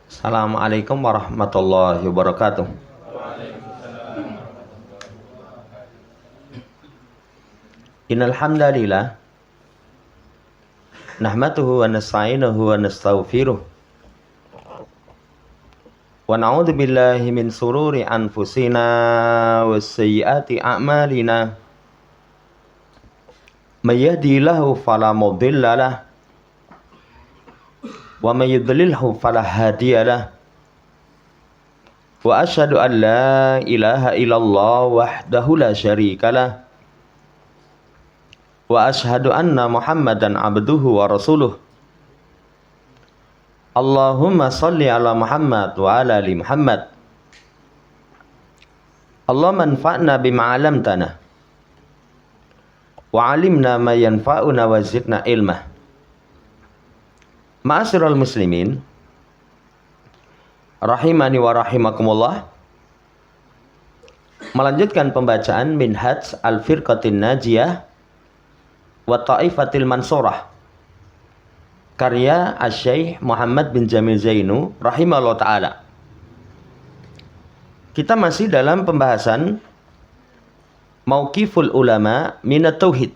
Assalamualaikum warahmatullahi wabarakatuh. Innal hamdalillah nahmaduhu wa nasta'inuhu wa nastaghfiruh wa na'udzu billahi min sururi anfusina wa sayyiati a'malina. May yahdihillahu fala mudilla lahu wa may yudlilhu fala hadiya lahu. Wa asyhadu an la ilaha illallah wahdahu la syarika lah. Wa asyhadu anna Muhammadan abduhu wa rasuluh. Allahumma salli ala Muhammad wa ala ali Muhammad. Allahumma anfa'na bima 'allamtana wa 'allimna ma yanfa'una wa zidna ilma. Ma'asyiral muslimin rahimani wa rahimakumullah. Melanjutkan pembacaan Minhaj Al-Firqatin Najiyah wa Ta'ifatil Mansurah karya Asy-Syaikh Muhammad bin Jamil Zainu rahimahullah ta'ala. Kita masih dalam pembahasan Mauqiful ulama minat tauhid,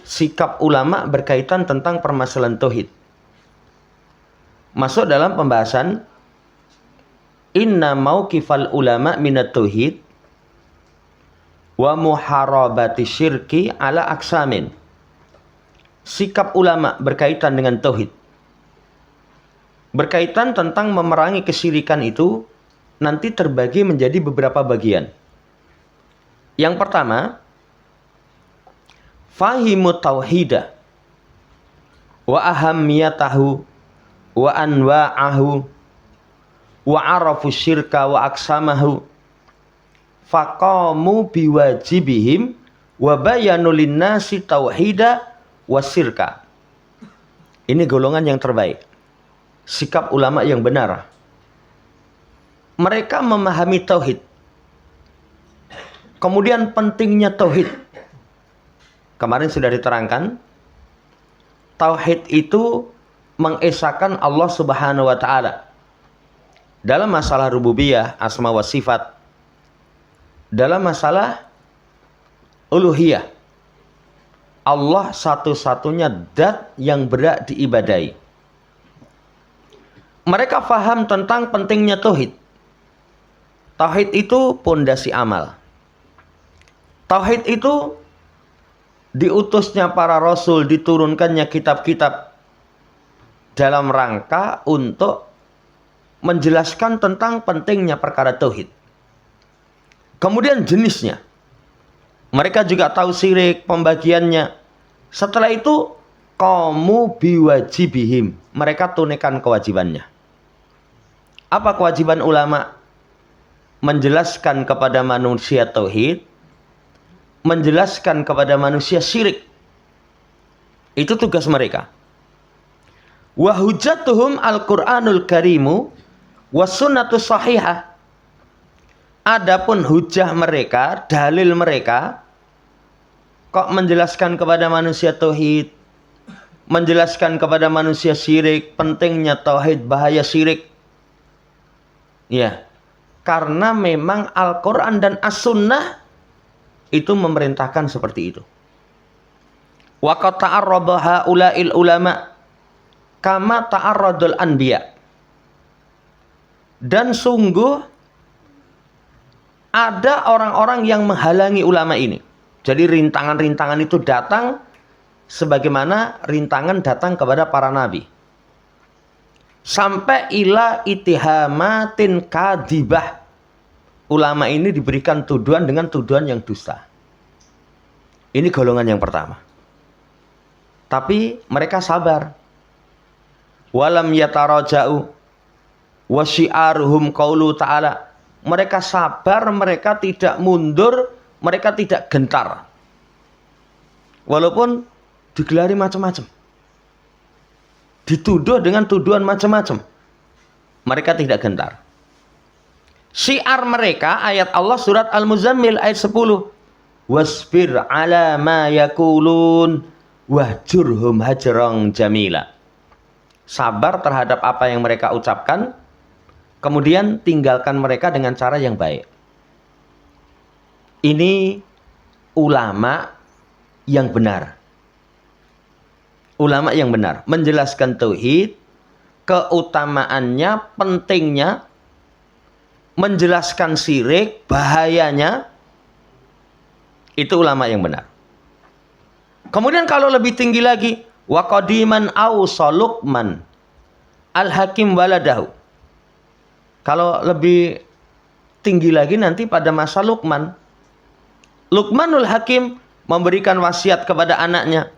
sikap ulama berkaitan tentang permasalahan tauhid. Masuk dalam pembahasan inna mauqifal ulama minat tauhid wa muharabati syirki ala aksamin. Sikap ulama berkaitan dengan tauhid, berkaitan tentang memerangi kesyirikan itu nanti terbagi menjadi beberapa bagian. Yang pertama, fahimu tauhida wa ahammiyatahu wa anwa'ahu wa arafu syirka wa aksamahu faqamu biwajibihim wa bayanu linnasi tauhida wa syirka. Ini golongan yang terbaik, sikap ulama yang benar. Mereka memahami tauhid, kemudian pentingnya tauhid. Kemarin sudah diterangkan, tauhid itu mengesahkan Allah Subhanahu wa taala dalam masalah rububiyah, asma wa sifat, dalam masalah uluhiyah. Allah satu-satunya zat yang berhak diibadahi. Mereka faham tentang pentingnya tauhid. Tauhid itu pondasi amal. Tauhid itu diutusnya para rasul, diturunkannya kitab-kitab dalam rangka untuk menjelaskan tentang pentingnya perkara tauhid. Kemudian jenisnya. Mereka juga tahu syirik, pembagiannya. Setelah itu, qamu biwajibihim. Mereka tunaikan kewajibannya. Apa kewajiban ulama? Menjelaskan kepada manusia tauhid, menjelaskan kepada manusia syirik. Itu tugas mereka. Wa hujjatuhum al-Qur'anul Karimu was sunnatus sahihah. Adapun hujah mereka, dalil mereka, kok menjelaskan kepada manusia tauhid, menjelaskan kepada manusia syirik, pentingnya tauhid, bahaya syirik. Ya, karena memang Al-Quran dan As-Sunnah itu memerintahkan seperti itu. Wa qad ta'arrada haula'il ulama kama ta'arradul anbiya. Dan sungguh ada orang-orang yang menghalangi ulama ini. Jadi rintangan-rintangan itu datang sebagaimana rintangan datang kepada para nabi. Sampai ila itihamatin kadibah. Ulama ini diberikan tuduhan dengan tuduhan yang dusta. Ini golongan yang pertama. Tapi mereka sabar. Walam yataraja'u wa syi'aruhum qaulu ta'ala. Mereka sabar, mereka tidak mundur, mereka tidak gentar. Walaupun digelari macam-macam, dituduh dengan tuduhan macam-macam, mereka tidak gentar. Syiar mereka ayat Allah surat Al-Muzammil ayat 10. Wasbir ala ma yakulun wahjurhum hajrang jamila. Sabar terhadap apa yang mereka ucapkan, kemudian tinggalkan mereka dengan cara yang baik. Ini ulama yang benar. Ulama yang benar menjelaskan tauhid, keutamaannya, pentingnya, menjelaskan syirik, bahayanya. Itu ulama yang benar. Kemudian kalau lebih tinggi lagi, wa qadiman awsa Luqman al-Hakim waladahu. Kalau lebih tinggi lagi nanti pada masa Luqman. Luqmanul Hakim memberikan wasiat kepada anaknya.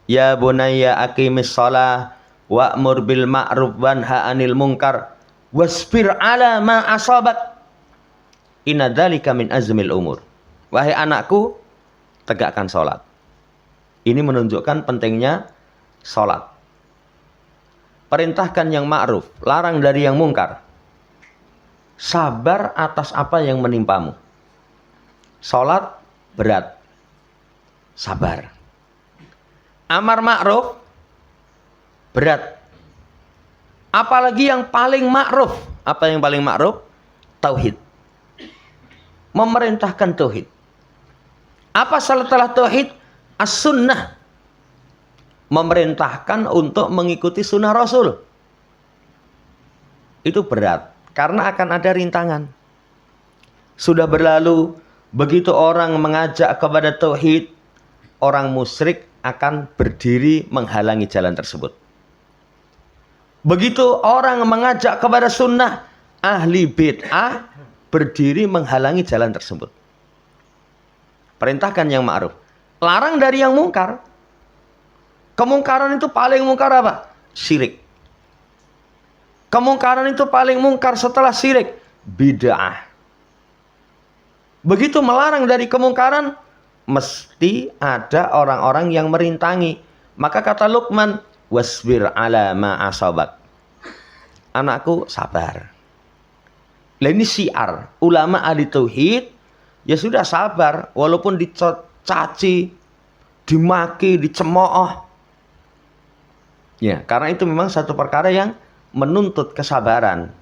Ya bunayya aqimis shalah wa'mur bil ma'ruf wanha 'anil munkar wasbir 'ala ma asabak. Inna dzalika min azmil umur. Wahai anakku, tegakkan sholat. Ini menunjukkan pentingnya sholat. Perintahkan yang ma'ruf, larang dari yang mungkar. Sabar atas apa yang menimpamu. Sholat berat. Sabar. Amar ma'ruf berat. Apalagi yang paling ma'ruf. Apa yang paling ma'ruf? Tauhid. Memerintahkan tauhid. Apa setelah tauhid? As-sunnah. Memerintahkan untuk mengikuti sunnah Rasul. Itu berat. Karena akan ada rintangan. Sudah berlalu, begitu orang mengajak kepada tauhid, orang musyrik akan berdiri menghalangi jalan tersebut. Begitu orang mengajak kepada sunnah, ahli bid'ah berdiri menghalangi jalan tersebut. Perintahkan yang ma'ruf, larang dari yang mungkar. Kemungkaran itu paling mungkar apa? Syirik. Kemungkaran itu paling mungkar setelah syirik, bid'ah. Begitu melarang dari kemungkaran, mesti ada orang-orang yang merintangi. Maka kata Luqman, wasbir ala ma asabak. Anakku, sabar. Lah ini syiar ulama ahli tauhid. Ya sudah sabar, walaupun dicaci, dimaki, dicemooh. Ya, karena itu memang satu perkara yang menuntut kesabaran.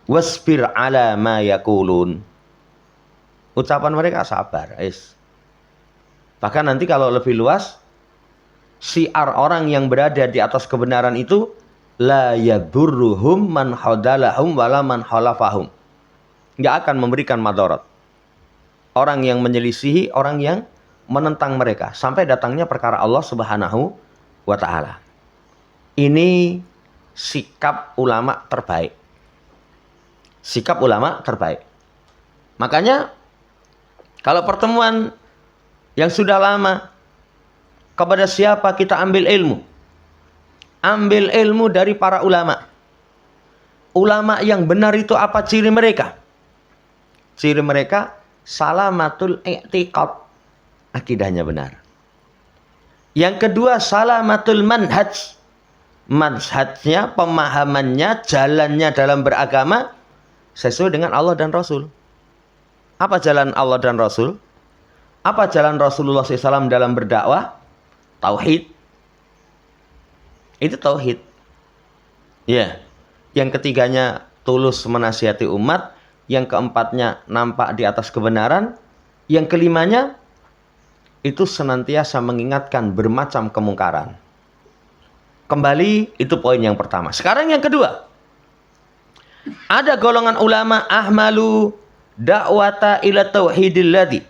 Wasbir ala ma yakulun. Ucapan mereka sabar. Bahkan nanti kalau lebih luas, syiar orang yang berada di atas kebenaran itu, la yadurruhum man hadalahum wala man khalafahum. Nggak akan memberikan madarat. Orang yang menyelisihi, orang yang menentang mereka. Sampai datangnya perkara Allah Subhanahu wa ta'ala. Ini sikap ulama terbaik. Sikap ulama terbaik. Makanya, kalau pertemuan yang sudah lama, kepada siapa kita ambil ilmu? Ambil ilmu dari para ulama. Ulama yang benar itu apa ciri mereka? Ciri mereka, salamatul i'tiqad, akidahnya benar. Yang kedua, salamatul manhaj, manhajnya, pemahamannya, jalannya dalam beragama sesuai dengan Allah dan Rasul. Apa jalan Allah dan Rasul? Apa jalan Rasulullah SAW dalam berdakwah? Tauhid. Itu tauhid. Ya. Yang ketiganya tulus menasihati umat. Yang keempatnya nampak di atas kebenaran. Yang kelimanya itu senantiasa mengingatkan bermacam kemungkaran. Kembali, itu poin yang pertama. Sekarang yang kedua. Ada golongan ulama ahmalu da'wata ila tauhidil ladzi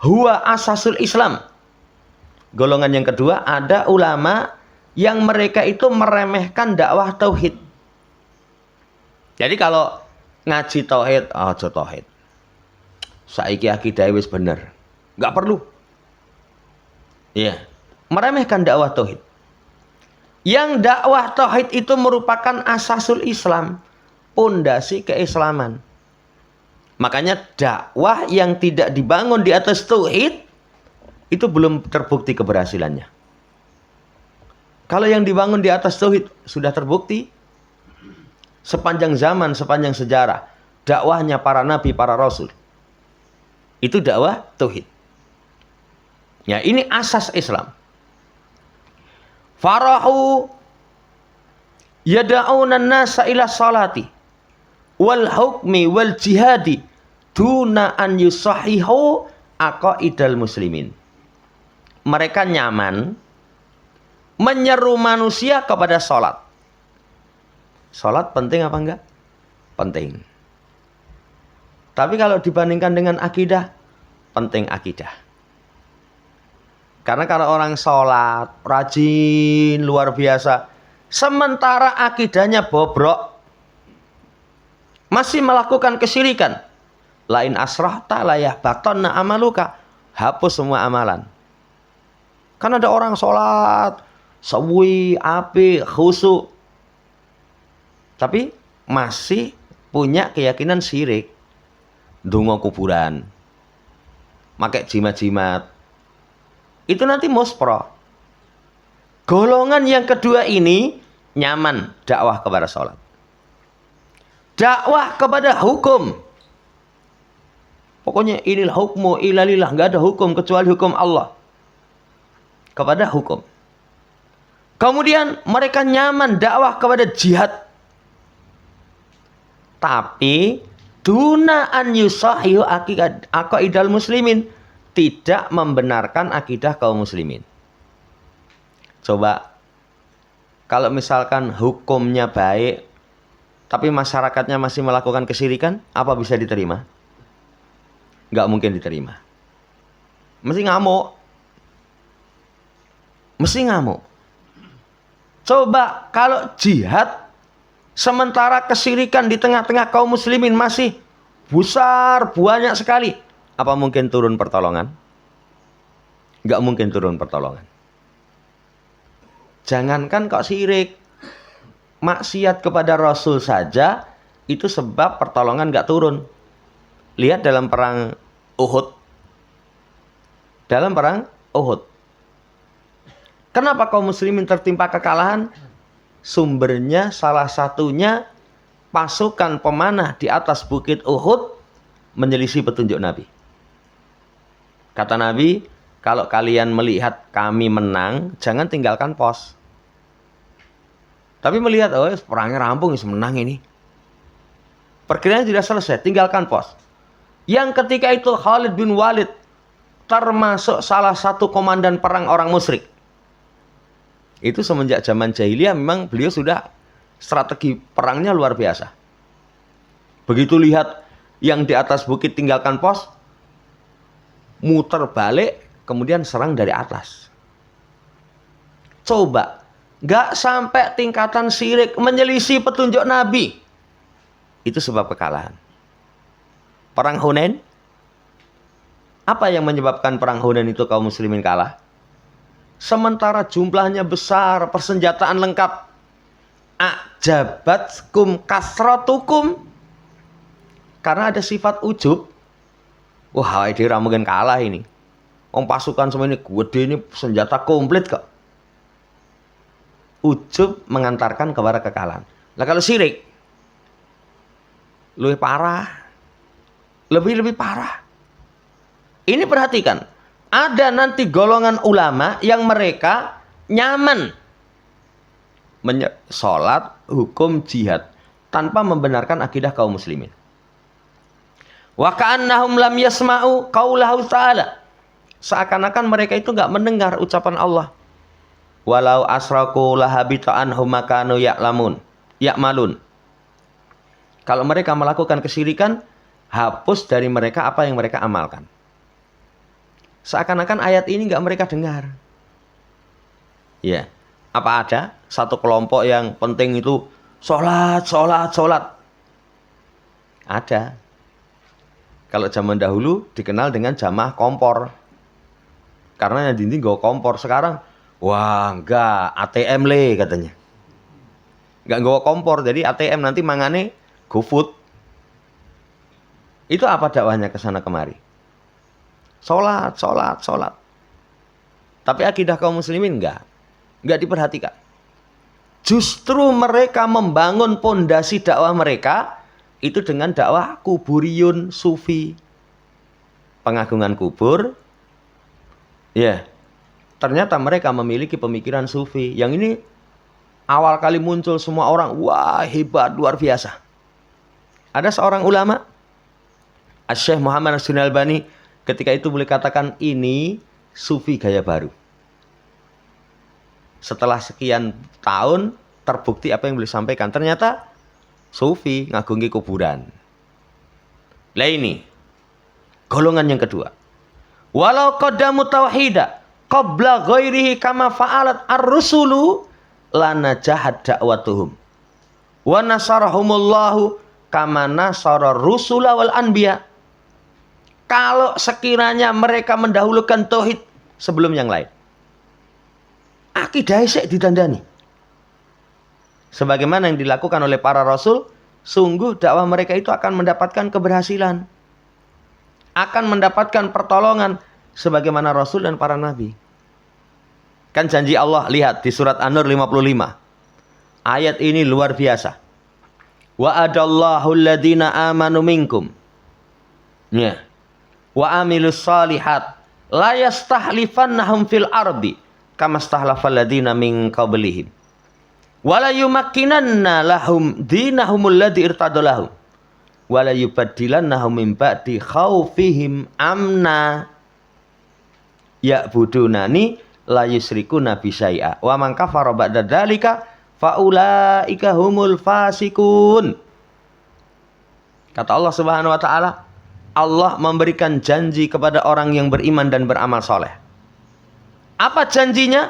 huwa asasul Islam. Golongan yang kedua, ada ulama yang mereka itu meremehkan dakwah tauhid. Jadi kalau ngaji tauhid, aja tauhid. Saiki akidah wis bener. Enggak perlu. Iya. Meremehkan dakwah tauhid. Yang dakwah tauhid itu merupakan asasul Islam, pondasi keislaman. Makanya dakwah yang tidak dibangun di atas tauhid itu belum terbukti keberhasilannya. Kalau yang dibangun di atas tauhid sudah terbukti sepanjang zaman, sepanjang sejarah. dakwahnya para nabi, para rasul. Itu dakwah tauhid. Ya, ini asas Islam. Farahu yada'una an-nasa ila salati wal hukmi wal jihadi duna an yusahihu aqaidal muslimin. Mereka nyaman menyeru manusia kepada salat. Salat penting apa enggak? Penting. Tapi kalau dibandingkan dengan akidah, penting akidah. Karena kalau orang sholat, rajin, luar biasa, sementara akidahnya bobrok, masih melakukan kesyirikan, lain asrahta layah batonna amaluka, hapus semua amalan. Kan ada orang sholat, sewi, api, khusyuk, tapi masih punya keyakinan syirik. Dungo kuburan, pakai jimat-jimat, itu nanti muspro. Golongan yang kedua ini nyaman dakwah kepada sholat, dakwah kepada hukum. Pokoknya inilah hukmu ilalillah, nggak ada hukum kecuali hukum Allah. Kepada hukum. Kemudian mereka nyaman dakwah kepada jihad, tapi duna an yusahihu aqaidal muslimin, tidak membenarkan akidah kaum muslimin. Coba kalau misalkan hukumnya baik tapi masyarakatnya masih melakukan kesyirikan, apa bisa diterima? Nggak mungkin diterima. Mesti ngamuk. Mesti ngamuk. Coba kalau jihad sementara kesyirikan di tengah-tengah kaum muslimin masih besar, banyak sekali, apa mungkin turun pertolongan? Nggak mungkin turun pertolongan. Jangankan kok syirik, maksiat kepada Rasul saja itu sebab pertolongan nggak turun. Lihat dalam perang Uhud. Dalam perang Uhud, kenapa kaum muslimin tertimpa kekalahan? Sumbernya salah satunya pasukan pemanah di atas bukit Uhud menyelisih petunjuk Nabi. Kata Nabi, kalau kalian melihat kami menang, jangan tinggalkan pos. Tapi melihat, oh perangnya rampung, menang ini. Perkiraan tidak selesai, tinggalkan pos. Yang ketika itu Khalid bin Walid termasuk salah satu komandan perang orang musyrik. Itu semenjak zaman jahiliyah memang beliau sudah strategi perangnya luar biasa. Begitu lihat yang di atas bukit tinggalkan pos, muter balik, kemudian serang dari atas. Coba, gak sampai tingkatan syirik, menyelisih petunjuk Nabi. Itu sebab kekalahan. Perang Hunain, apa yang menyebabkan perang Hunain itu kaum muslimin kalah? Sementara jumlahnya besar, persenjataan lengkap. Ajabatkum kasratukum. Karena ada sifat ujub. Wah, ini mungkin kalah ini. Pasukan semua ini gede, ini senjata komplit kok. Ujub mengantarkan kepada kekalahan. Nah kalau syirik, lebih parah. Lebih parah. Ini perhatikan. Ada nanti golongan ulama yang mereka nyaman sholat, hukum, jihad tanpa membenarkan akidah kaum muslimin. Wa ka'annahum lam yasma'u qaulahu ta'ala. Seakan-akan mereka itu enggak mendengar ucapan Allah. Walau asraku lahabita anhum ma kanu ya'malun. Kalau mereka melakukan kesyirikan, hapus dari mereka apa yang mereka amalkan. Seakan-akan ayat ini nggak mereka dengar. Ya, apa ada satu kelompok yang penting itu sholat? Ada. Kalau zaman dahulu dikenal dengan jamaah kompor. Karena yang dinding nggak kompor. Sekarang, wah enggak, ATM le katanya. Nggak nggak kompor, jadi ATM nanti mangane GoFood. Itu apa dakwahnya ke sana kemari? Sholat. Tapi akidah kaum muslimin enggak diperhatikan. Justru mereka membangun pondasi dakwah mereka itu dengan dakwah kuburiyun sufi. Pengagungan kubur. Ya. Ternyata mereka memiliki pemikiran sufi. Yang ini awal kali muncul semua orang, wah hebat, luar biasa. Ada seorang ulama, Syekh Muhammad Nasruddin Albani, ketika itu boleh katakan ini sufi gaya baru. Setelah sekian tahun terbukti apa yang beliau sampaikan. Ternyata sufi ngagungi kuburan. Lah ini golongan yang kedua. Walau qaddamu tauhida qabla ghairihi kama fa'alat ar-rusulu lana jahat da'watuhum wa nasarahumullahu kama nasara rusula wal anbiya. Kalau sekiranya mereka mendahulukan tauhid sebelum yang lain, akidah sik ditandani. Sebagaimana yang dilakukan oleh para rasul, sungguh dakwah mereka itu akan mendapatkan keberhasilan. Akan mendapatkan pertolongan sebagaimana rasul dan para nabi. Kan janji Allah, lihat di surat An-Nur 55. Ayat ini luar biasa. Wa adallahu alladhina amanu minkum. Ya. Wa amilus salihat la yastahlifannahum fil ardi kama stahlafal ladina min qablihim wala yumakkinanna lahum dinahumul ladzi irtadalahum wala yubaddilannahum min ba'di khaufihim amna ya'budunani la yusyrikuna bi syai'a wa man kafara ba'da dzalika faulaika humul fasikun. Kata Allah Subhanahu wa taala, Allah memberikan janji kepada orang yang beriman dan beramal soleh. Apa janjinya?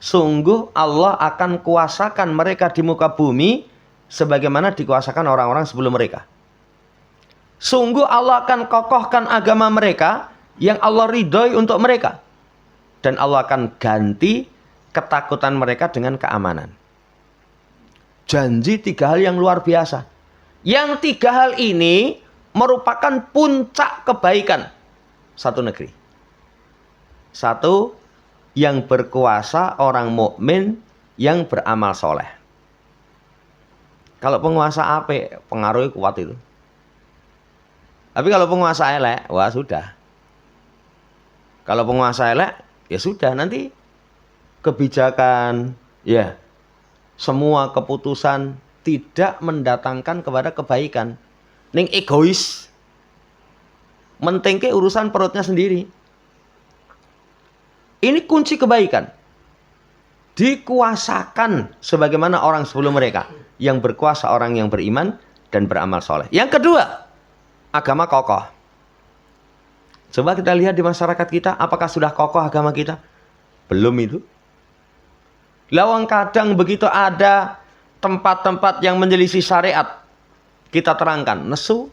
Sungguh Allah akan kuasakan mereka di muka bumi sebagaimana dikuasakan orang-orang sebelum mereka. Sungguh Allah akan kokohkan agama mereka yang Allah ridhoi untuk mereka. Dan Allah akan ganti ketakutan mereka dengan keamanan. Janji 3 hal yang luar biasa. Yang 3 hal ini merupakan puncak kebaikan satu negeri. Satu, yang berkuasa orang mukmin yang beramal soleh. Kalau penguasa apik, pengaruhnya kuat itu. Tapi kalau penguasa elek, wah sudah. Kalau penguasa elek, ya sudah, nanti kebijakan, ya, semua keputusan tidak mendatangkan kepada kebaikan. Ning egois, mentengke urusan perutnya sendiri. Ini kunci kebaikan. Dikuasakan sebagaimana orang sebelum mereka. Yang berkuasa orang yang beriman dan beramal soleh. Yang kedua, agama kokoh. Coba kita lihat di masyarakat kita, apakah sudah kokoh agama kita? Belum itu. Lawang kadang begitu ada tempat-tempat yang menyelisih syariat, kita terangkan, nesu.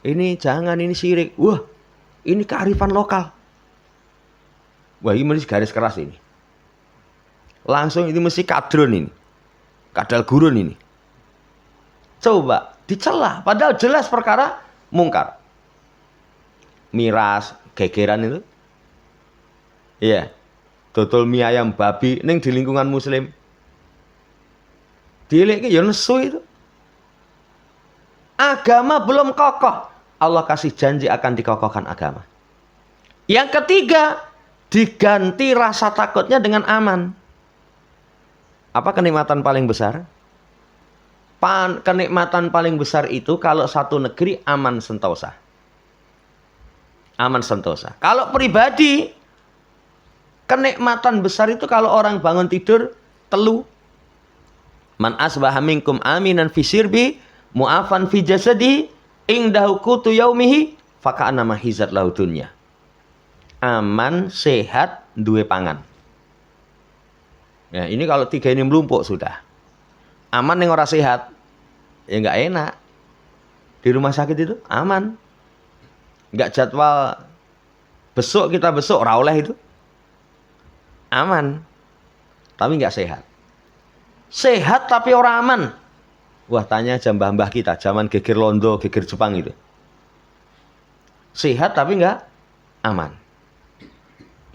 Ini jangan, ini syirik. Wah, ini kearifan lokal. Wah, ini mesti garis keras ini. Langsung ini mesti kadrun ini. Kadal gurun ini. Coba dicela, padahal jelas perkara mungkar. Miras, gegeran itu. Iya. Dodol mie ayam babi ning di lingkungan muslim. Dilek ya nesu itu. Agama belum kokoh, Allah kasih janji akan dikokohkan agama. Yang ketiga, diganti rasa takutnya dengan aman. Apa kenikmatan paling besar? Kenikmatan paling besar itu kalau satu negeri aman sentosa. Aman sentosa. Kalau pribadi, kenikmatan besar itu kalau orang bangun tidur telu. Man asbaha minkum aminan fi sirbi mu'afan fi jasadi indahu qutu yaumihi faka'annama hizat lahu dunya. Aman, sehat, duwe pangan. Ya, ini kalau 3 ini melumpuk sudah. Aman yang ora sehat, ya nggak enak. Di rumah sakit itu aman. Nggak jadwal besok kita besok ora oleh itu. Aman. Tapi nggak sehat. Sehat tapi orang aman. Wah, tanya aja mbah-mbah kita zaman geger Londo, geger Jepang itu. Sehat tapi nggak aman.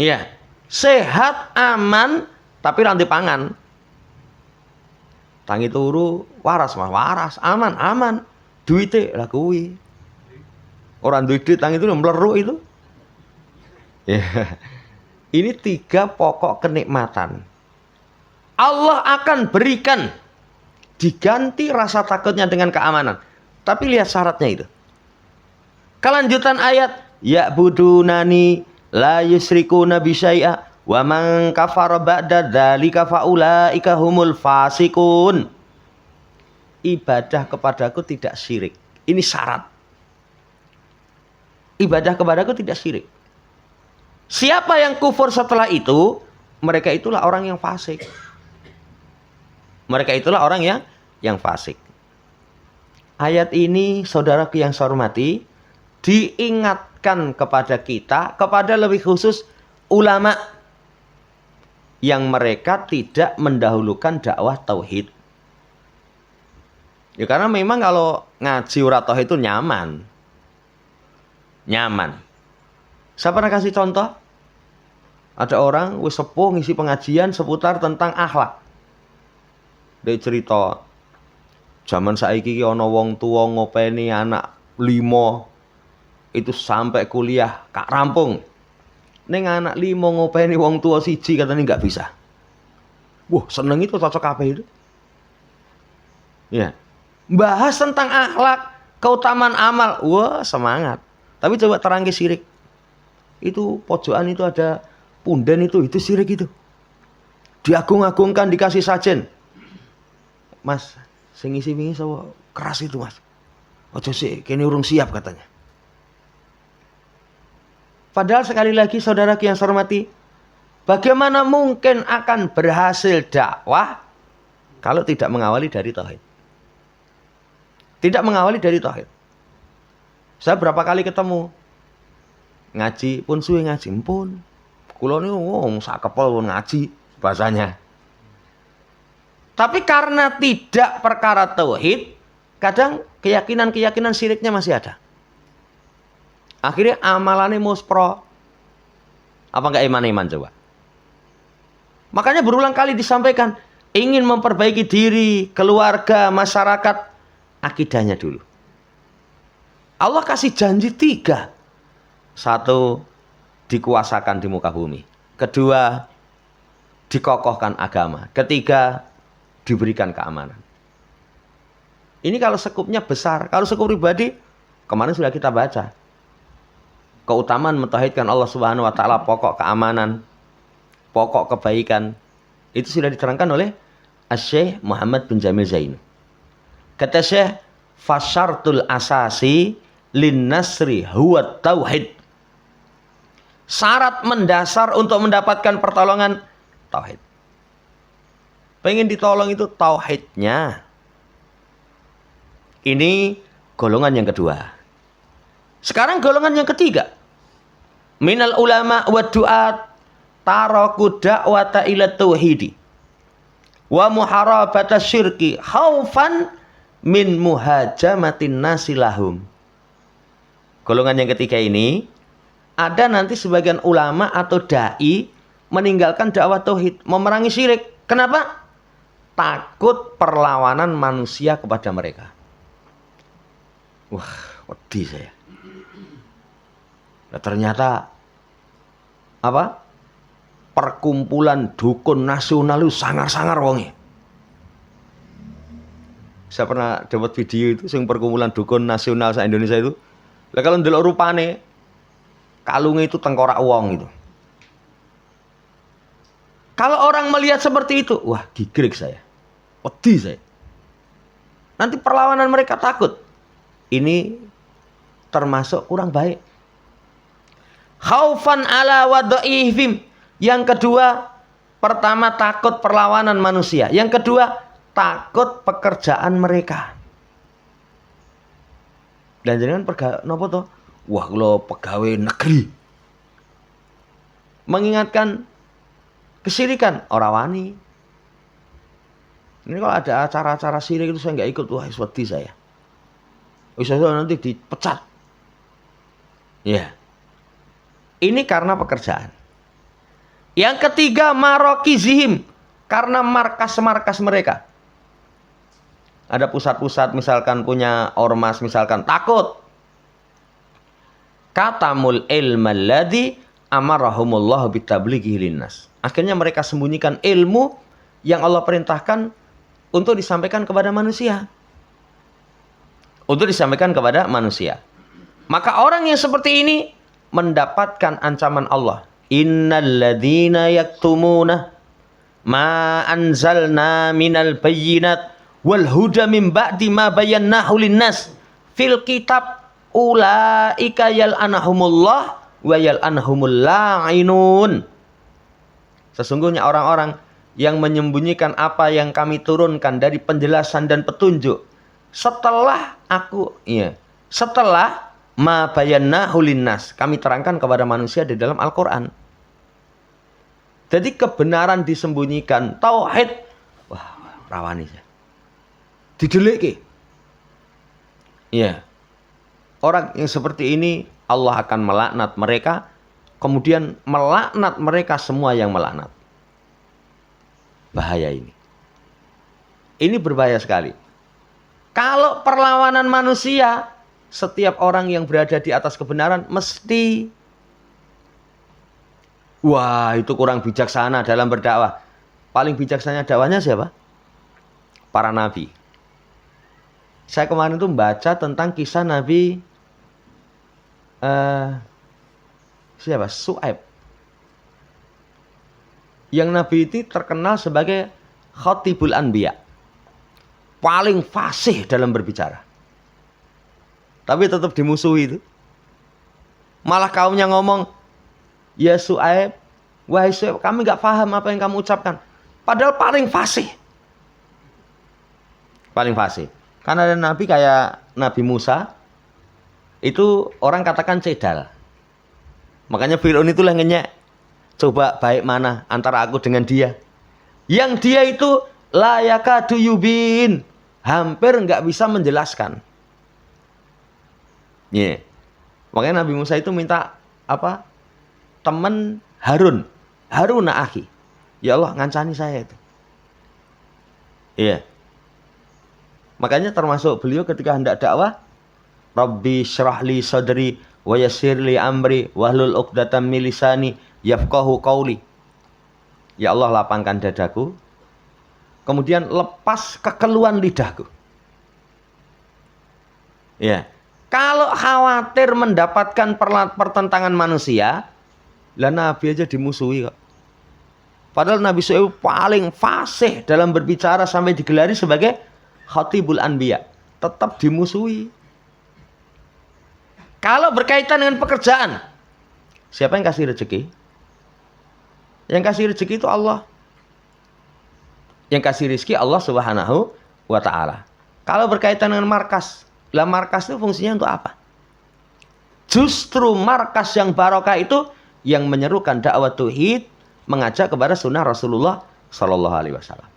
Iya. Sehat, aman, tapi rantai pangan. Tangi turu waras Mas, waras, aman. Duite lah kuwi. Orang duit tangi turu mleruk itu. Ya. Ini 3 pokok kenikmatan. Allah akan berikan diganti rasa takutnya dengan keamanan. Tapi lihat syaratnya itu. Kelanjutan ayat, ya'budunani la yusyrikuna bi syai'a wa man kafara ba'da dzalika faulaika humul fasikun. Ibadah kepadaku tidak syirik. Ini syarat. Ibadah kepadaku tidak syirik. Siapa yang kufur setelah itu, mereka itulah orang yang fasik. Mereka itulah orang yang fasik. Ayat ini saudaraku yang saya hormati, diingatkan kepada kita, kepada lebih khusus ulama yang mereka tidak mendahulukan dakwah tauhid. Ya karena memang kalau ngaji ora tauhid itu nyaman. Saya pernah kasih contoh. Ada orang wis sepuh ngisi pengajian seputar tentang akhlak. Dia cerita zaman saiki ki ana wong tuwa ngopeni anak 5 itu sampai kuliah kak rampung. Ning anak 5 ngopeni wong tua 1 katanya nggak bisa. Wah, seneng itu, cocok kabeh itu. Ya. Bahas tentang akhlak, keutamaan amal. Wah, semangat. Tapi coba terangke syirik. Itu pojokan itu ada punden itu syirik itu. Diagung-agungkan, dikasih sajen. Mas, sing ngisi wingi sapa keras itu, Mas. Ojo sik, kene urung siap katanya. Padahal sekali lagi saudara yang saya hormati, bagaimana mungkin akan berhasil dakwah kalau tidak mengawali dari tauhid? Tidak mengawali dari tauhid. Saya berapa kali ketemu ngaji pun suwe ngaji pun. Kula niku wong sak kepel pun ngaji bahasanya. Tapi karena tidak perkara tauhid, kadang keyakinan-keyakinan syiriknya masih ada. Akhirnya amalannya muspro. Apa enggak iman-iman coba? Makanya berulang kali disampaikan, ingin memperbaiki diri, keluarga, masyarakat, akidahnya dulu. Allah kasih janji 3. 1, dikuasakan di muka bumi. 2, dikokohkan agama. 3, diberikan keamanan. Ini kalau sekupnya besar. Kalau sekup pribadi, kemarin sudah kita baca. Keutamaan mentauhidkan Allah Subhanahu wa taala, pokok keamanan, pokok kebaikan. Itu sudah diterangkan oleh Asy-Syaikh Muhammad bin Jamil Zain. Kata Syekh, fasyartul asasi lin nasri huwa tauhid. Syarat mendasar untuk mendapatkan pertolongan tauhid. Pengen ditolong itu tauhidnya. Ini golongan yang kedua. Sekarang golongan yang ketiga. Minal ulama wa du'at taraku da'wata ila tauhidi wa muharabata syirki khaufan min muhajamatin nasi lahum. Golongan yang ketiga ini, ada nanti sebagian ulama atau dai meninggalkan dakwah tauhid, memerangi syirik. Kenapa? Takut perlawanan manusia kepada mereka. Wah, wedi saya. Nah, ternyata apa? Perkumpulan dukun nasional itu sangar-sangar wonge. Saya pernah dapat video itu sing perkumpulan dukun nasional se Indonesia itu. Lah kalau ndelok rupane kalungnya itu tengkorak wong itu. Kalau orang melihat seperti itu, wah gigrek saya. Wedi saya. Nanti perlawanan mereka takut. Ini termasuk kurang baik. Khaufan ala wada'ihim. Yang kedua, pertama takut perlawanan manusia. Yang kedua, takut pekerjaan mereka. Dan jangan nopo to? Wah, kalau pegawai negeri. Mengingatkan kesyirikan orang wani. Ini kalau ada acara-acara syirik itu saya nggak ikut, wah wedi saya. Bisa nanti dipecat. Ya. Ini karena pekerjaan. Yang ketiga marokizihim, karena markas-markas mereka. Ada pusat-pusat misalkan punya ormas misalkan takut. Katamul ilma alladzi amarahumullahu bitablighi linnas. Akhirnya mereka sembunyikan ilmu yang Allah perintahkan untuk disampaikan kepada manusia. Untuk disampaikan kepada manusia. Maka orang yang seperti ini mendapatkan ancaman Allah. Innalladzina yaktumuna ma anzalna minal bayyinat wal huda min ba'di ma bayyanahu linnas fil kitab ulaika yal'anahumullah wa yal'anahumul la'inun. Sesungguhnya orang-orang yang menyembunyikan apa yang kami turunkan dari penjelasan dan petunjuk setelah ma bayyanahu linnas, kami terangkan kepada manusia di dalam Al-Qur'an. Jadi kebenaran disembunyikan, tauhid wah rawani saya. Dideliki. Iya. Orang yang seperti ini Allah akan melaknat mereka, kemudian melaknat mereka semua yang melaknat. Bahaya ini. Ini berbahaya sekali. Kalau perlawanan manusia, setiap orang yang berada di atas kebenaran mesti wah itu kurang bijaksana dalam berdakwah. Paling bijaksana dakwahnya siapa? Para nabi. Saya kemarin itu membaca tentang kisah Nabi siapa? Su'aib. Yang Nabi itu terkenal sebagai Khatibul Anbiya. Paling fasih dalam berbicara. Tapi tetap dimusuhi itu. Malah kaumnya ngomong, ya Su'aib, wahai Su'aib, kami gak paham apa yang kamu ucapkan. Padahal paling fasih. Paling fasih. Karena ada nabi kayak Nabi Musa, itu orang katakan cedal. Makanya Fir'aun itulah ngenyek. Coba baik mana antara aku dengan dia. Yang dia itu la yakadu yubin. Hampir nggak bisa menjelaskan. Yeah. Makanya Nabi Musa itu minta apa? Teman Harun. Haruna akhi. Ya Allah ngancani saya itu. Iya. Yeah. Makanya termasuk beliau ketika hendak dakwah, Rabbi syrah li sadri wa yassir li amri wahlul 'uqdatam min lisani yafqahu qauli. Ya Allah lapangkan dadaku, kemudian lepas kekeluhan lidahku. Ya. Kalau khawatir mendapatkan pertentangan manusia, lah Nabi aja dimusuhi kok. Padahal Nabi SAW paling fasih dalam berbicara sampai digelari sebagai Khatibul Anbiya, tetap dimusuhi. Kalau berkaitan dengan pekerjaan, siapa yang kasih rezeki? Yang kasih rezeki itu Allah. Yang kasih rezeki Allah Subhanahu wa ta'ala. Kalau berkaitan dengan markas, lah markas itu fungsinya untuk apa? Justru markas yang barokah itu yang menyerukan dakwah tauhid, mengajak kepada sunnah Rasulullah Sallallahu Alaihi Wasallam.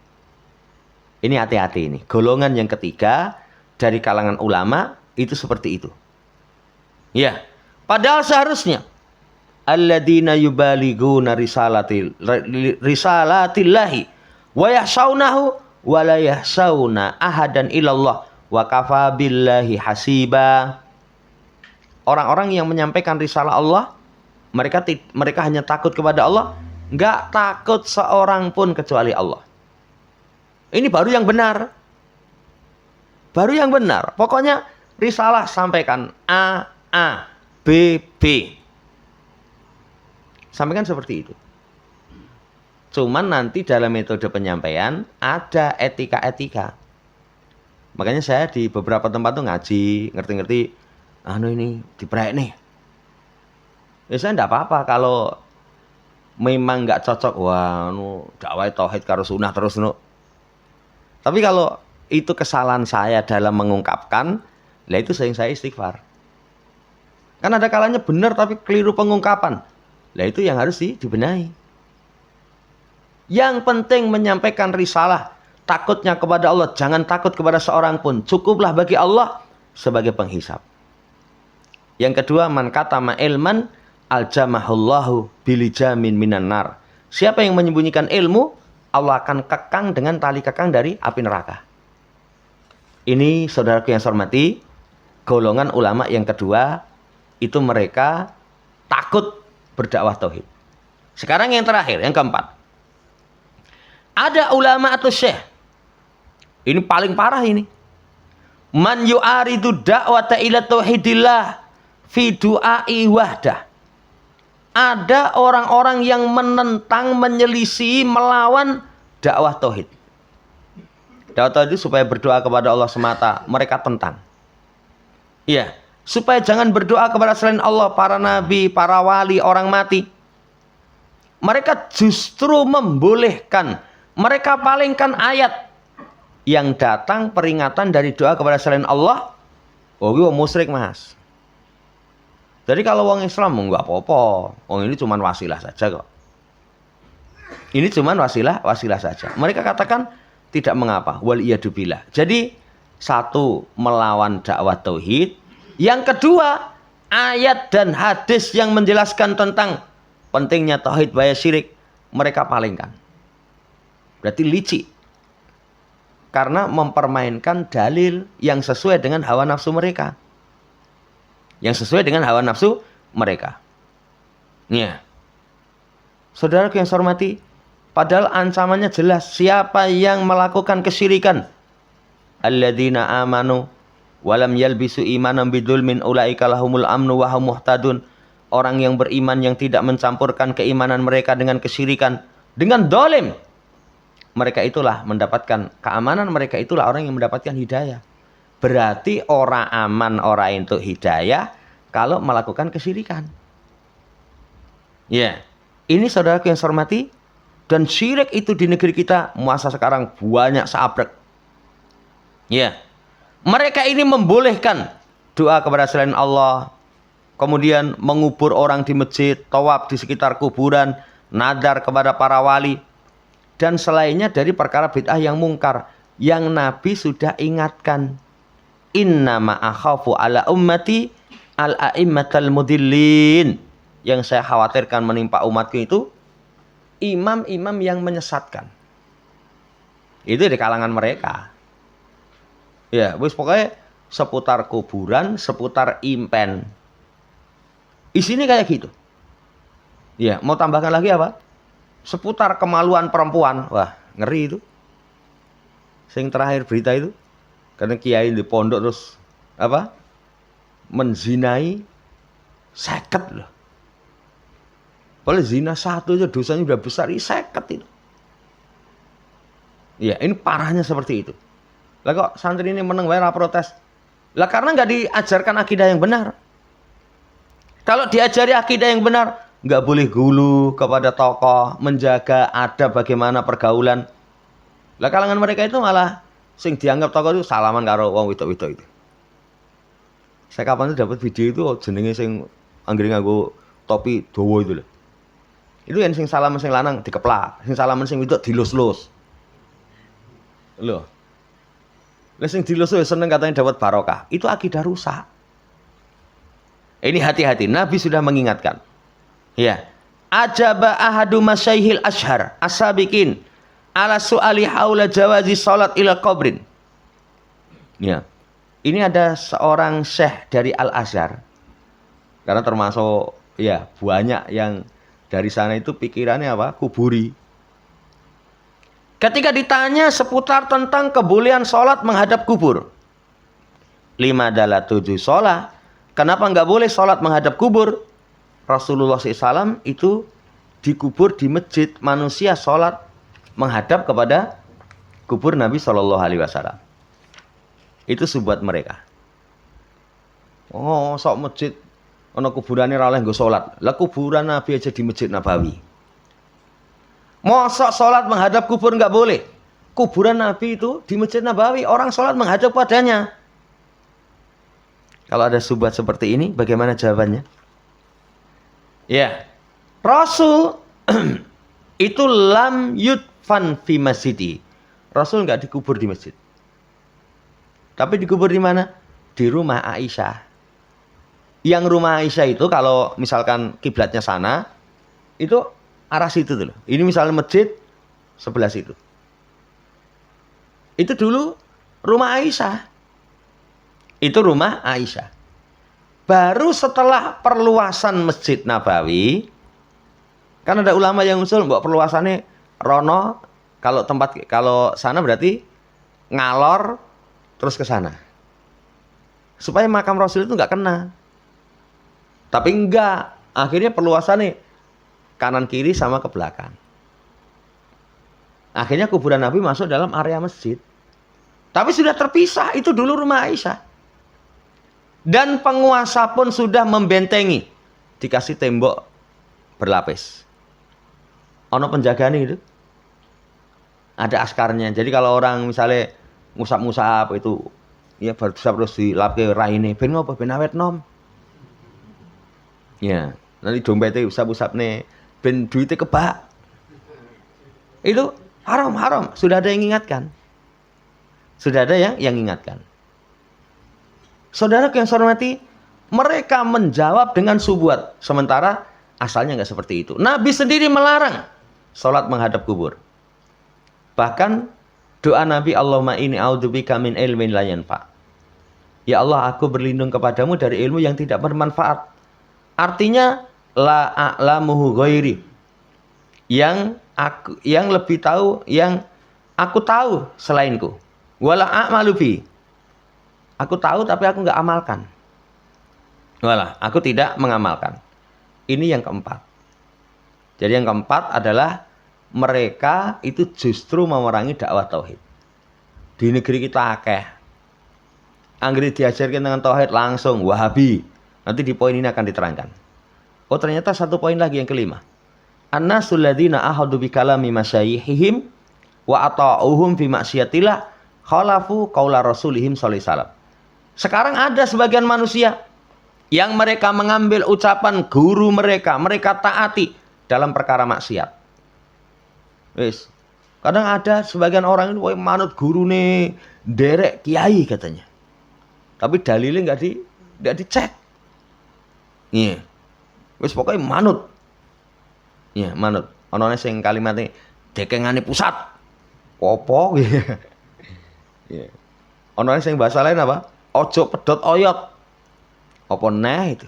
Ini hati-hati ini. Golongan yang ketiga dari kalangan ulama itu seperti itu. Ya, padahal seharusnya alladzina yubaliguna risalatillahi wa yahsaunahu wa la yahsauna ahadan illallah wa kafa billahi hasiba. Orang-orang yang menyampaikan risalah Allah, mereka hanya takut kepada Allah, enggak takut seorang pun kecuali Allah. Ini baru yang benar. Baru yang benar. Pokoknya risalah sampaikan A, B, B. Sampaikan seperti itu. Cuman nanti dalam metode penyampaian ada etika-etika. Makanya saya di beberapa tempat tuh ngaji, ngerti-ngerti. Ini diprek nih. Ya saya enggak apa-apa kalau memang enggak cocok. Wah, dakwah tauhid karo sunnah terus Tapi kalau itu kesalahan saya dalam mengungkapkan, lah itu saya istighfar. Kan ada kalanya benar tapi keliru pengungkapan. Lah itu yang harus dibenahi. Yang penting menyampaikan risalah, takutnya kepada Allah, jangan takut kepada seorang pun. Cukuplah bagi Allah sebagai penghisab. Yang kedua, man katama ilman aljamahullahu bilijamin minan nar. Siapa yang menyembunyikan ilmu, Allah akan kekang dengan tali kekang dari api neraka. Ini saudaraku yang saya hormati, golongan ulama yang kedua itu mereka takut berdakwah tauhid. Sekarang yang terakhir, yang keempat. Ada ulama atau syekh. Ini paling parah ini. Man yu'aridu da'wata ila tauhidillah fi du'ai wahdah. Ada orang-orang yang menentang, menyelisih, melawan dakwah tauhid. Dakwah tauhid itu supaya berdoa kepada Allah semata, mereka tentang. Iya, supaya jangan berdoa kepada selain Allah, para nabi, para wali, orang mati. Mereka justru membolehkan, mereka palingkan ayat yang datang peringatan dari doa kepada selain Allah. Oh, itu musyrik, Mas. Jadi kalau orang Islam enggak apa-apa. Ini cuma wasilah saja kok. Ini cuma wasilah saja. Mereka katakan tidak mengapa. Wal iyadzubillah. Jadi satu, melawan dakwah tauhid. Yang kedua, ayat dan hadis yang menjelaskan tentang pentingnya tauhid bahaya syirik, mereka palingkan. Berarti licik. Karena mempermainkan dalil yang sesuai dengan hawa nafsu mereka. Yang sesuai dengan hawa nafsu mereka. Ya. Saudaraku yang saya hormati, padahal ancamannya jelas. Siapa yang melakukan kesyirikan, alladzina amanu walam yalbisu imanan bidzulmin ulaika lahumul amnu wa hum muhtadun. Orang yang beriman yang tidak mencampurkan keimanan mereka dengan kesyirikan, dengan dolim, mereka itulah mendapatkan keamanan, mereka itulah orang yang mendapatkan hidayah. Berarti orang aman, orang untuk hidayah kalau melakukan kesyirikan. Ya, ini saudaraku yang saya hormati, dan syirik itu di negeri kita masa sekarang banyak seabrek. Ya, mereka ini membolehkan doa kepada selain Allah, kemudian mengubur orang di masjid, tawaf di sekitar kuburan, nadar kepada para wali, dan selainnya dari perkara bid'ah yang mungkar yang Nabi sudah ingatkan. Innama akhafu ala ummati al-a'immatal mudillin. Yang saya khawatirkan menimpa umatku itu imam-imam yang menyesatkan. Itu di kalangan mereka. Ya, wis pokoknya seputar kuburan, seputar impen. Isinya kayak gitu. Ya, mau tambahkan lagi apa? Seputar kemaluan perempuan. Wah, ngeri itu. Yang terakhir berita itu, karena kiai di pondok terus apa? Menzinai 50 loh. Boleh zina satu aja dosanya udah besar, ini 50 itu. Ya, ini parahnya seperti itu. Lah kok santri ini meneng wae protes? Lah karena nggak diajarkan akidah yang benar. Kalau diajari akidah yang benar, nggak boleh gulu kepada tokoh, menjaga adab bagaimana pergaulan. Lah kalangan mereka itu malah sing dianggap tokoh itu salaman karo wong wedok-wedok itu. Saya kapan itu dapat video itu jenenge sing anggere nganggo topi dawa itu loh. Itu yang sing salaman sing lanang dikeplak, sing salaman sing wedok dilus-lus. Loh. Lah sing dilus-lus seneng katanya dapat barokah. Itu akidah rusak. Ini hati-hati, Nabi sudah mengingatkan. Ya. Ajaba ahadu masyaihil ashar as-sabiqin ala su'ali haula jawazi salat ila qabrin. Ya. Ini ada seorang syekh dari Al-Azhar. Karena termasuk ya banyak yang dari sana itu pikirannya apa? Kuburi. Ketika ditanya seputar tentang kebolehan sholat menghadap kubur. 5 adalah 7 sholat. Kenapa nggak boleh sholat menghadap kubur? Rasulullah SAW itu dikubur di masjid, manusia sholat menghadap kepada kubur Nabi SAW. Itu subhat mereka. Oh, sok masjid ana kuburane ora oleh nggo salat. Lah kuburan Nabi aja di Masjid Nabawi. Mosok salat menghadap kubur enggak boleh. Kuburan Nabi itu di Masjid Nabawi, orang salat menghadap padanya. Kalau ada subhat seperti ini, bagaimana jawabannya? Ya. Rasul itu lam yudfan fi masjidi. Rasul enggak dikubur di masjid. Tapi dikubur di mana? Di rumah Aisyah. Yang rumah Aisyah itu kalau misalkan kiblatnya sana, itu arah situ tuh loh. Ini misalnya masjid sebelah situ. Itu dulu rumah Aisyah. Itu rumah Aisyah. Baru setelah perluasan Masjid Nabawi, kan ada ulama yang usul mbok perluasannya rono, kalau sana berarti ngalor terus ke sana. Supaya makam Rasul itu nggak kena. Tapi enggak, akhirnya perluasannya kanan kiri sama ke belakang. Akhirnya kuburan Nabi masuk dalam area masjid. Tapi sudah terpisah, itu dulu rumah Aisyah. Dan penguasa pun sudah membentengi, dikasih tembok berlapis. Ono penjaganya itu, ada askarnya. Jadi kalau orang misalnya ngusap-ngusap itu, ya terus dilapke raine, ben ngopo ben awet nom. Ya, nanti dompetnya usap-usap nih, ben duitnya kebak. Itu haram, sudah ada yang ingatkan. Sudah ada yang ingatkan. Saudara yang saya hormati, mereka menjawab dengan subuhat, sementara asalnya nggak seperti itu. Nabi sendiri melarang sholat menghadap kubur. Bahkan doa Nabi, Allahumma inni a'udzubika min ilmin la yanfa. Ya Allah, aku berlindung kepadamu dari ilmu yang tidak bermanfaat. Artinya la a'lamuhu ghairi. Yang lebih tahu, yang aku tahu selainku. Wala a'malu bi. Aku tahu tapi aku nggak amalkan. Walah, aku tidak mengamalkan. Ini yang keempat. Jadi yang keempat adalah mereka itu justru memerangi dakwah tauhid. Di negeri kita akeh. Anggere diajarkan dengan tauhid langsung Wahabi. Nanti di poin ini akan diterangkan. Oh, ternyata satu poin lagi yang kelima. Annasul ladzina ahadu bi kalami masyayihim wa ata'uhum fi maksiatillah khalafu qaula rasulihim sallallahu alaihi wasallam. Sekarang ada sebagian manusia yang mereka mengambil ucapan guru mereka taati dalam perkara maksiat. Wis. Kadang ada sebagian orang ini manut guru nih, derek kiai katanya. Tapi dalilnya nggak dicek. Iya. Wis pokoknya manut. Iya, manut. Ono sing kalimatnya dekengane pusat. Opo gitu. Iya. Ono sing bahasa lain apa? Ojo pedot oyot. Apa nah itu?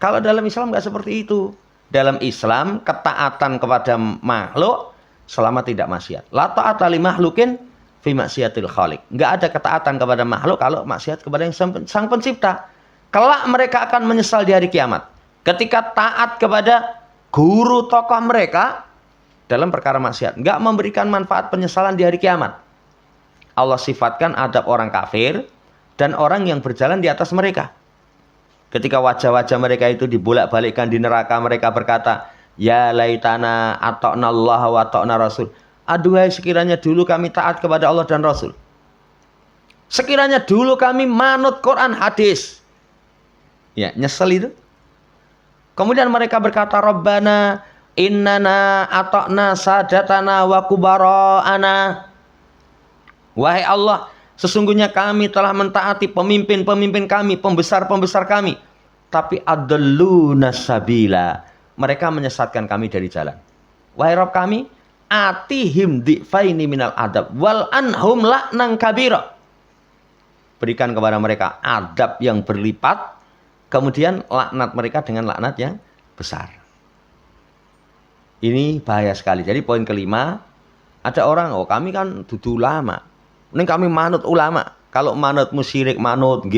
Kalau dalam Islam nggak seperti itu. Dalam Islam ketaatan kepada makhluk selama tidak maksiat. La ta'ata li makhlukin fi maksiatil khaliq. Nggak ada ketaatan kepada makhluk kalau maksiat kepada yang sang pencipta. Kelak mereka akan menyesal di hari kiamat. Ketika taat kepada guru tokoh mereka dalam perkara maksiat, nggak memberikan manfaat penyesalan di hari kiamat. Allah sifatkan adab orang kafir dan orang yang berjalan di atas mereka. Ketika wajah-wajah mereka itu dibolak-balikkan di neraka, mereka berkata, ya laitana ata'na Allah wa ata'na Rasul. Aduhai sekiranya dulu kami taat kepada Allah dan Rasul. Sekiranya dulu kami manut Quran hadis. Ya, nyesel itu. Kemudian mereka berkata, Rabbana innana ata'na sadatana wa kubara'ana. Wahai Allah, sesungguhnya kami telah mentaati pemimpin-pemimpin kami, pembesar-pembesar kami. Tapi adalluna sabila. Mereka menyesatkan kami dari jalan. Wahai Rabb kami, atihim difaini minal adab wal anhum la'nan kabira. Berikan kepada mereka adab yang berlipat, kemudian laknat mereka dengan laknat yang besar. Ini bahaya sekali. Jadi poin kelima, ada orang, oh kami kan dudu ulama. Ini kami manut ulama. Kalau manut musyirik, manut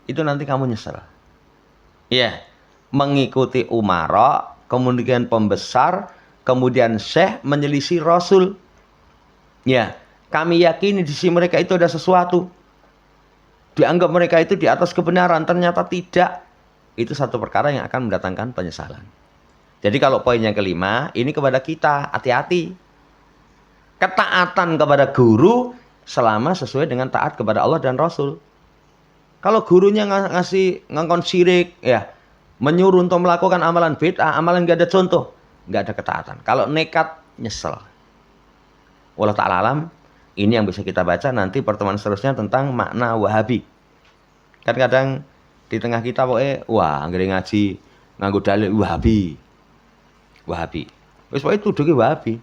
itu nanti kamu nyesel. Iya, mengikuti umara, kemudian pembesar, kemudian syekh menyelisih Rasul. Ya, kami yakini di sisi mereka itu ada sesuatu. Dianggap mereka itu di atas kebenaran, ternyata tidak. Itu satu perkara yang akan mendatangkan penyesalan. Jadi kalau poin yang kelima, ini kepada kita, hati-hati. Ketaatan kepada guru selama sesuai dengan taat kepada Allah dan Rasul. Kalau gurunya ngangkon syirik, ya, menyuruh untuk melakukan amalan bid'ah, amalan gak ada contoh, gak ada ketaatan. Kalau nekat, nyesel. Wallahu ta'ala alam, ini yang bisa kita baca nanti pertemuan seterusnya tentang makna Wahabi. Kan kadang di tengah kita pokoknya, wah, nggak ngaji, nganggo dalil Wahabi. Wis pokoknya tuduh ke Wahabi.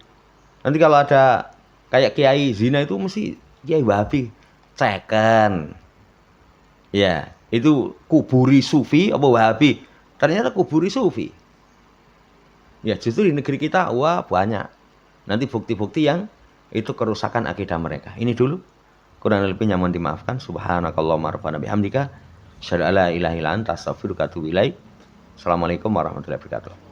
Nanti kalau ada kayak kiai zina itu mesti kiai Wahabi. Ceken. Ya, itu kuburi sufi apa Wahabi? Ternyata kuburi sufi. Ya, justru di negeri kita wah banyak. Nanti bukti-bukti yang itu kerusakan akidah mereka. Ini dulu. Kurang lebihnya mohon dimaafkan. Subhanakallahumma rabbana bihamdika asyhadu an la ilaha illa anta astaghfiruka wa atubu ilaik. Assalamualaikum warahmatullahi wabarakatuh.